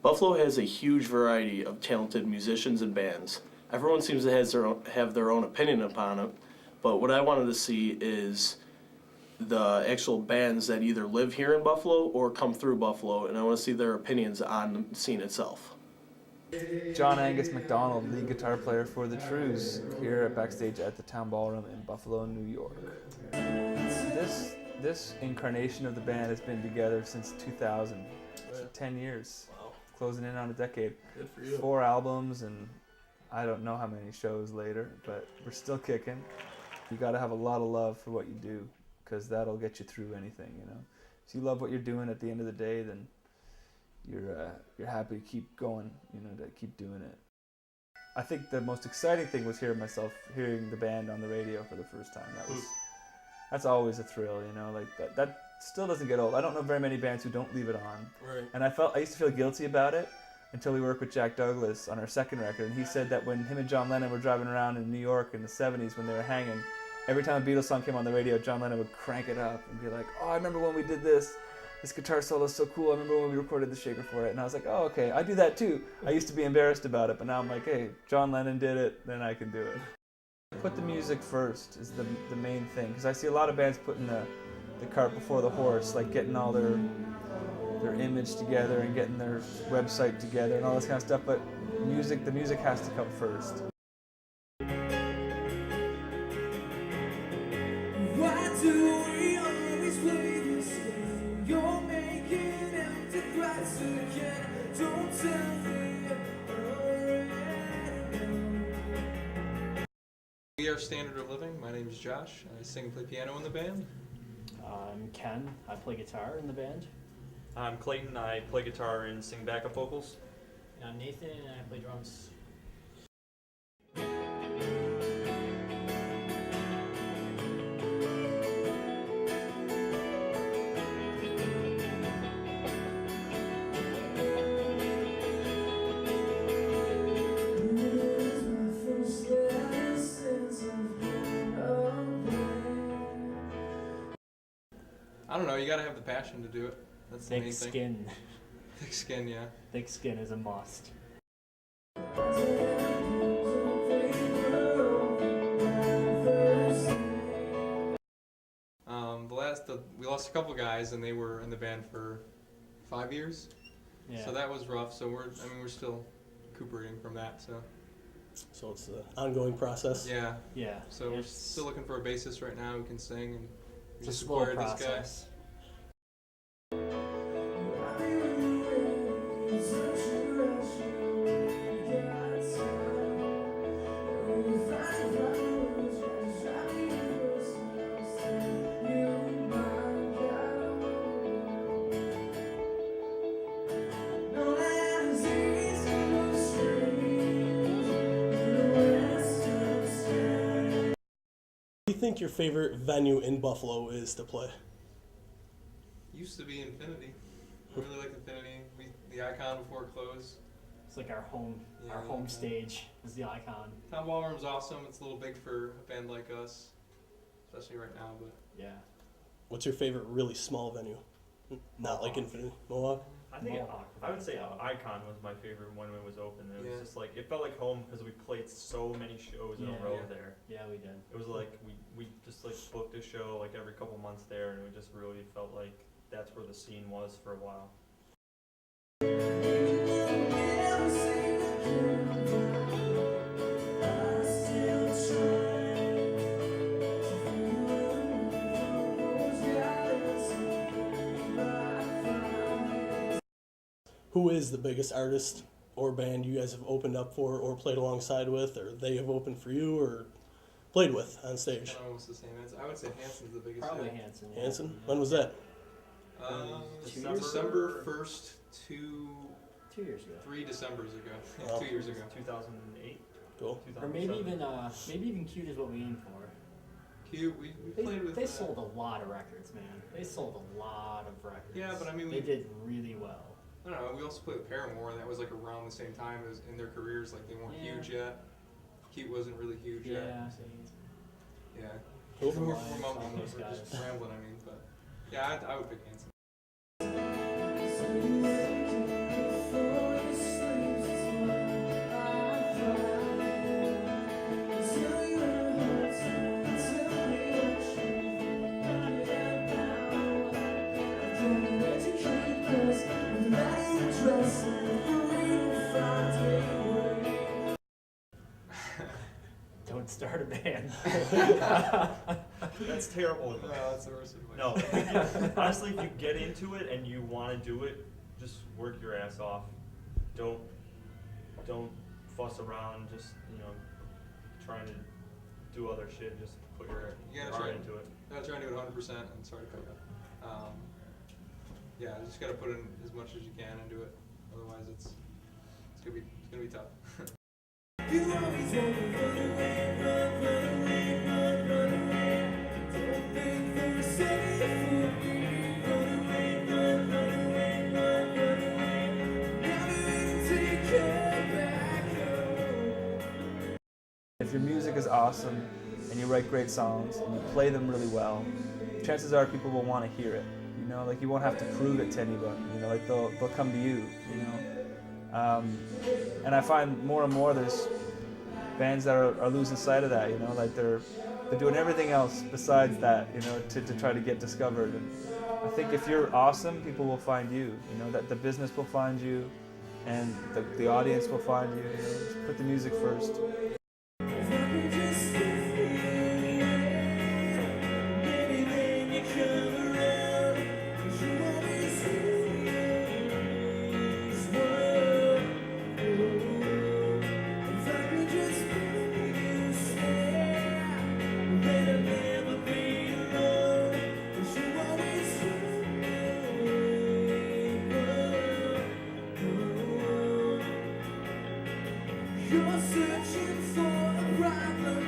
Buffalo has a huge variety of talented musicians and bands. Everyone seems to have their own opinion upon it, but what I wanted to see is the actual bands that either live here in Buffalo or come through Buffalo, and I want to see their opinions on the scene itself. John Angus MacDonald, lead guitar player for the Trews, here at backstage at the Town Ballroom in Buffalo, New York. This incarnation of the band has been together since 2000, 10 years, Wow. closing in on a decade. Good for you. 4 albums and I don't know how many shows later, but we're still kicking. You got to have a lot of love for what you do, because that'll get you through anything, you know. If you love what you're doing at the end of the day, then you're happy to keep going, you know, to keep doing it. I think the most exciting thing was hearing the band on the radio for the first time. That's always a thrill, you know, like that still doesn't get old. I don't know very many bands who don't leave it on. Right. And I used to feel guilty about it until we worked with Jack Douglas on our second record, and he said that when him and John Lennon were driving around in New York in the 70s when they were hanging, every time a Beatles song came on the radio, John Lennon would crank it up and be like, "Oh, I remember when we did this. This guitar solo is so cool. I remember when we recorded the shaker for it." And I was like, "Oh, okay, I do that too." I used to be embarrassed about it, but now I'm like, hey, John Lennon did it, then I can do it. Put the music first is the main thing, because I see a lot of bands putting the cart before the horse, like getting all their image together and getting their website together and all this kind of stuff, but the music has to come first. Why do we always play this game? You're making empty threats again. Don't tell me We are Standard of Living. My name is Josh. I sing and play piano in the band. I'm Ken. I play guitar in the band. I'm Clayton. I play guitar and sing backup vocals. And I'm Nathan, and I play drums. I don't know. You gotta have the passion to do it. That's the Thick main thing. skin. Thick skin, yeah. Thick skin is a must. We lost a couple guys, and they were in the band for 5 years. Yeah. So that was rough. So we're still recuperating from that. So it's an ongoing process. Yeah. Yeah. So we're it's still looking for a bassist right now who can sing, and we a just slow acquired this guy. process. What do you think your favorite venue in Buffalo is to play? Used to be Infinity. I really liked Infinity. The Icon before it closed. It's like our home Yeah. stage is the Icon. Town Ballroom's awesome. It's a little big for a band like us, especially right now. But Yeah. What's your favorite really small venue? Not like Infinity. Mohawk? I think Mohawk. I would say Icon was my favorite when it was open. It was Yeah. just like it felt like home because we played so many shows in Yeah. a row Yeah. there. Yeah, we did. It was like we just like booked a show like every couple months there, and we just really felt like that's where the scene was for a while. Who is the biggest artist or band you guys have opened up for or played alongside with, or they have opened for you or played with on stage? almost the same answer. I would say Hanson's the biggest. Probably hit. Hanson. Yeah. Hanson? When was that? December 1st to 2 years ago. 3 Decembers ago. Yeah, Wow. 2 years ago. 2008, Cool. Or maybe 2007. even Cute is what we aim for. Cute. We played with. They sold a lot of records, man. They sold a lot of records. Yeah, but I mean, they did really well. I don't know. We also played with Paramore, and that was like around the same time as in their careers. Like they weren't Yeah. huge yet. Cute wasn't really huge Yeah. yet. Yeah. Cool. We're Lions, all those we're guys. just rambling. I mean, but yeah, I would pick Hanson. matter the dress and the way to find a way. Don't start a band. That's terrible advice. No, that's the worst advice. No, if you- honestly, if you get into it and you want to do it, just work your ass off. Don't fuss around. Just trying to do other shit. Just put your You gotta heart try- into it. I'm trying to do it 100%. I'm sorry to cut you off. Yeah, you just gotta put in as much as you can and do it. Otherwise, it's gonna be tough. You always wanna run away, run away, run away. Don't think for a second for me. Run away, run away, run away. Never even take you back home. If your music is awesome and you write great songs and you play them really well, chances are people will want to hear it. Like you won't have to prove it to anybody. Like they'll come to you. And I find more and more there's bands that are losing sight of that. Like they're doing everything else besides that. To try to get discovered. And I think if you're awesome, people will find you. That the business will find you, and the audience will find you. Just put the music first. If I could just stay, maybe then you come around. 'Cause you always is one. If I could just make you stay, then I'd never be alone. 'Cause you always one. You're searching for a problem.